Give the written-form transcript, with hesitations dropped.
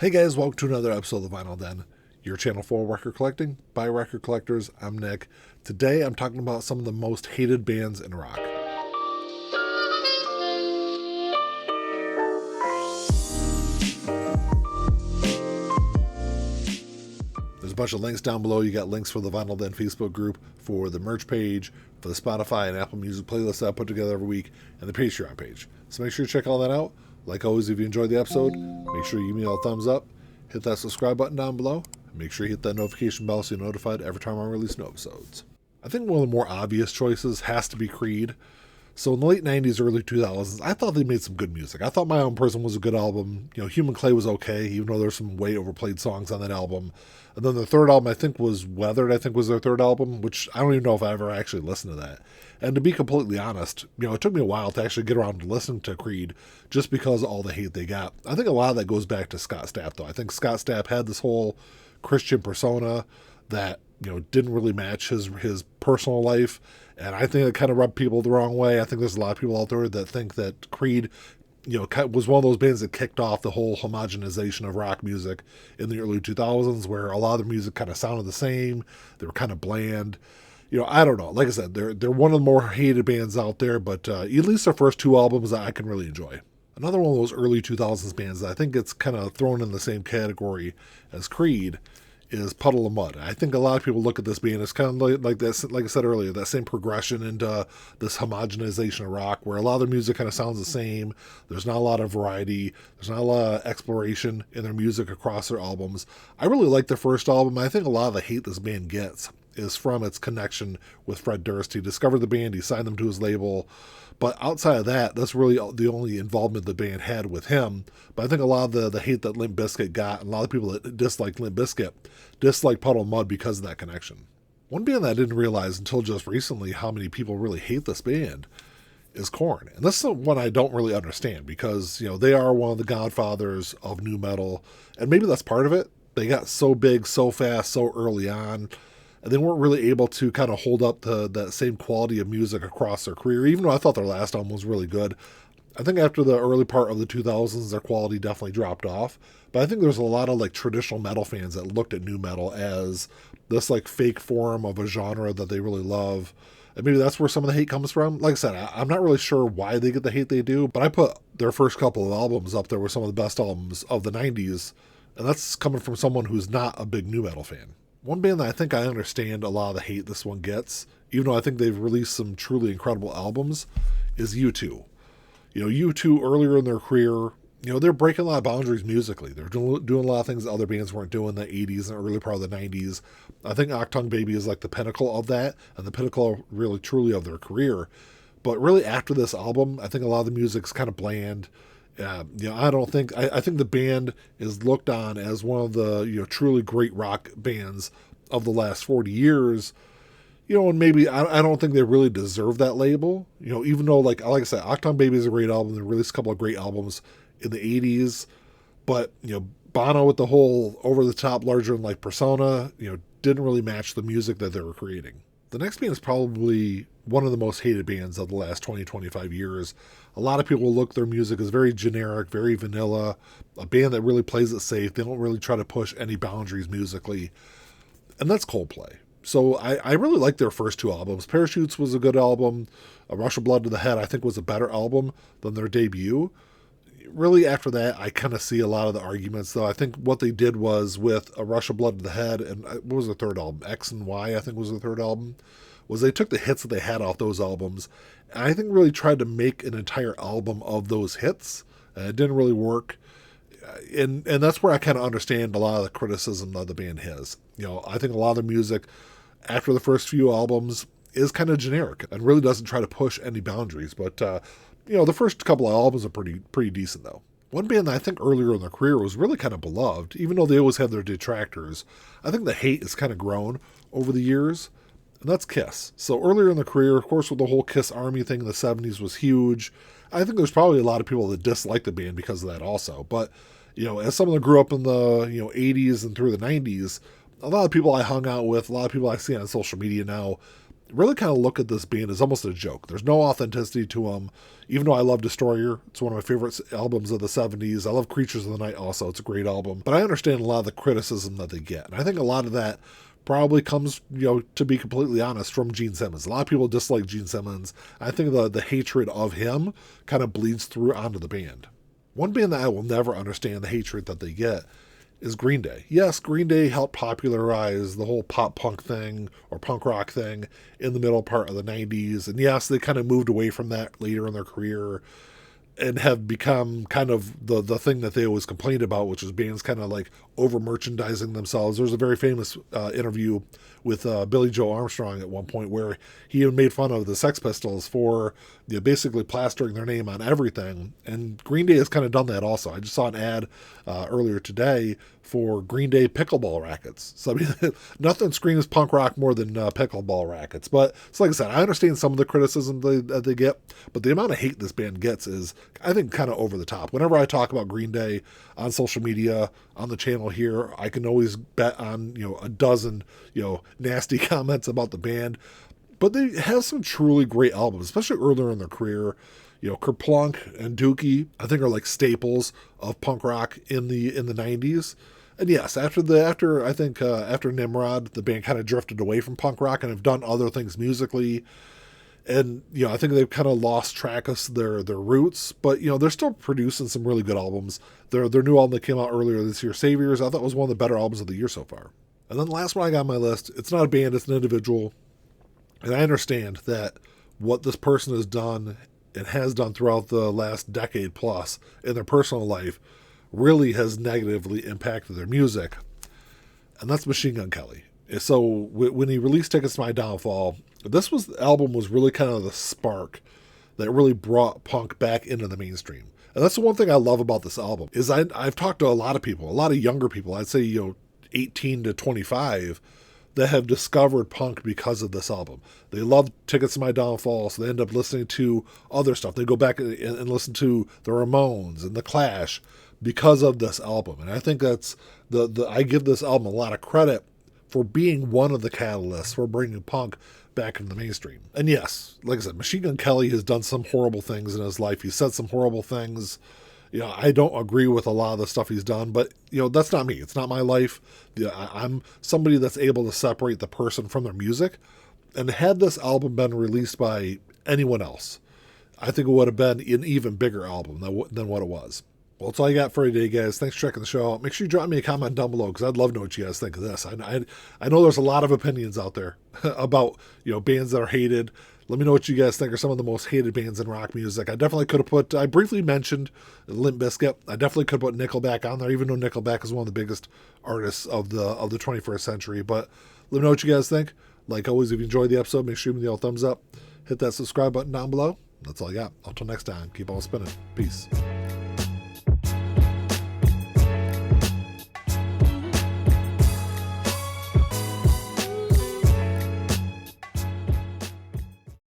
Hey guys, welcome to another episode of the Vinyl Den, your channel for record collecting by record collectors. I'm Nick. Today I'm talking about some of the most hated bands in rock. There's a bunch of links down below. You got links for the Vinyl Den Facebook group, for the merch page, for the Spotify and Apple Music playlist that I put together every week, and the Patreon page. So make sure you check all that out. Like always, if you enjoyed the episode, make sure you give me a thumbs up, hit that subscribe button down below, and make sure you hit that notification bell so you're notified every time I release new episodes. I think one of the more obvious choices has to be Creed. So in the late 90s, early 2000s, I thought they made some good music. I thought My Own Prison was a good album. Human Clay was okay, even though there's some way overplayed songs on that album. And then the third album, I think, was Weathered, I think was their third album, which I don't even know if I ever actually listened to that. And to be completely honest, it took me a while to actually get around to listening to Creed just because of all the hate they got. I think a lot of that goes back to Scott Stapp, though. I think Scott Stapp had this whole Christian persona that, didn't really match his personal life. And I think it kind of rubbed people the wrong way. I think there's a lot of people out there that think that Creed, was one of those bands that kicked off the whole homogenization of rock music in the early 2000s, where a lot of the music kind of sounded the same. They were kind of bland. I don't know. Like I said, they're one of the more hated bands out there, but at least their first two albums I can really enjoy. Another one of those early 2000s bands that I think it's kind of thrown in the same category as Creed is Puddle of Mudd. I think a lot of people look at this band as kind of like this, like I said earlier, that same progression into this homogenization of rock, where a lot of their music kind of sounds the same. There's not a lot of variety. There's not a lot of exploration in their music across their albums. I really like their first album. I think a lot of the hate this band gets is from its connection with Fred Durst. He discovered the band, he signed them to his label, but outside of that, that's really the only involvement the band had with him. But I think a lot of the hate that Limp Bizkit got, and a lot of people that dislike Limp Bizkit, dislike Puddle of Mudd because of that connection. One band that I didn't realize until just recently how many people really hate this band is Korn. And this is one I don't really understand because, they are one of the godfathers of nu metal, and maybe that's part of it. They got so big so fast so early on, and they weren't really able to kind of hold up to that same quality of music across their career, even though I thought their last album was really good. I think after the early part of the 2000s, their quality definitely dropped off. But I think there's a lot of traditional metal fans that looked at nu metal as this fake form of a genre that they really love. And maybe that's where some of the hate comes from. Like I said, I'm not really sure why they get the hate they do, but I put their first couple of albums up there with some of the best albums of the 90s. And that's coming from someone who's not a big nu metal fan. One band that I think I understand a lot of the hate this one gets, even though I think they've released some truly incredible albums, is U2. U2 earlier in their career, they're breaking a lot of boundaries musically. They're doing a lot of things that other bands weren't doing in the 80s and early part of the 90s. I think Achtung Baby is the pinnacle of that, and the pinnacle really truly of their career. But really after this album, I think a lot of the music's kind of bland. I think the band is looked on as one of the, truly great rock bands of the last 40 years, and maybe I don't think they really deserve that label, even though, like I said, Achtung Baby is a great album. They released a couple of great albums in the 80s, but, Bono with the whole over-the-top, larger-than-life persona, didn't really match the music that they were creating. The next band is probably one of the most hated bands of the last 20, 25 years. A lot of people look at their music as very generic, very vanilla, a band that really plays it safe. They don't really try to push any boundaries musically. And that's Coldplay. So I really like their first two albums. Parachutes was a good album. A Rush of Blood to the Head, I think, was a better album than their debut. Really, after that, I kind of see a lot of the arguments, though. I think what they did was with A Rush of Blood to the Head, and what was the third album? X and Y, I think, was the third album, was they took the hits that they had off those albums, and I think really tried to make an entire album of those hits, and it didn't really work. And that's where I kind of understand a lot of the criticism that the band has. I think a lot of the music after the first few albums is kind of generic and really doesn't try to push any boundaries, but the first couple of albums are pretty decent, though. One band that I think earlier in their career was really kind of beloved, even though they always had their detractors. I think the hate has kind of grown over the years, and that's Kiss. So earlier in their career, of course, with the whole Kiss Army thing in the 70s was huge. I think there's probably a lot of people that dislike the band because of that also. But, as someone that grew up in the 80s and through the 90s, a lot of people I hung out with, a lot of people I see on social media now, really kind of look at this band as almost a joke. There's no authenticity to them, even though I love Destroyer. It's one of my favorite albums of the 70s. I love Creatures of the Night also. It's a great album. But I understand a lot of the criticism that they get. And I think a lot of that probably comes, to be completely honest, from Gene Simmons. A lot of people dislike Gene Simmons. I think the hatred of him kind of bleeds through onto the band. One band that I will never understand the hatred that they get is Green Day. Yes, Green Day helped popularize the whole pop punk thing or punk rock thing in the middle part of the 90s. And yes, they kind of moved away from that later in their career and have become kind of the thing that they always complained about, which is bands kind of like over merchandising themselves. There's a very famous interview with Billy Joe Armstrong at one point where he even made fun of the Sex Pistols for basically plastering their name on everything. And Green Day has kind of done that also. I just saw an ad earlier today for Green Day pickleball rackets. So I mean, nothing screams punk rock more than pickleball rackets. But it's like I said, I understand some of the criticism that they get, but the amount of hate this band gets is, I think, kind of over the top. Whenever I talk about Green Day on social media, on the channel here, I can always bet on, a dozen, nasty comments about the band. But they have some truly great albums, especially earlier in their career. Kerplunk and Dookie, I think, are like staples of punk rock in the 90s. And yes, after Nimrod, the band kind of drifted away from punk rock and have done other things musically. And, I think they've kind of lost track of their roots, but, they're still producing some really good albums. Their new album that came out earlier this year, Saviors, I thought was one of the better albums of the year so far. And then the last one I got on my list, it's not a band, it's an individual. And I understand that what this person has done and has done throughout the last decade plus in their personal life really has negatively impacted their music. And that's Machine Gun Kelly. So when he released Tickets to My Downfall, the album was really kind of the spark that really brought punk back into the mainstream. And that's the one thing I love about this album is I've talked to a lot of people, a lot of younger people, I'd say, 18 to 25, that have discovered punk because of this album. They love Tickets to My Downfall, so they end up listening to other stuff. They go back and listen to the Ramones and the Clash because of this album. And I think that's I give this album a lot of credit for being one of the catalysts for bringing punk back into the mainstream. And yes, like I said, Machine Gun Kelly has done some horrible things in his life. He said some horrible things. I don't agree with a lot of the stuff he's done, but, that's not me. It's not my life. I'm somebody that's able to separate the person from their music. And had this album been released by anyone else, I think it would have been an even bigger album than what it was. Well, that's all I got for today, guys. Thanks for checking the show out. Make sure you drop me a comment down below because I'd love to know what you guys think of this. I know there's a lot of opinions out there about, bands that are hated. Let me know what you guys think are some of the most hated bands in rock music. I briefly mentioned Limp Bizkit. I definitely could put Nickelback on there, even though Nickelback is one of the biggest artists of the 21st century. But let me know what you guys think. Like always, if you enjoyed the episode, make sure you give me the old thumbs up. Hit that subscribe button down below. That's all I got. Until next time, keep on spinning. Peace.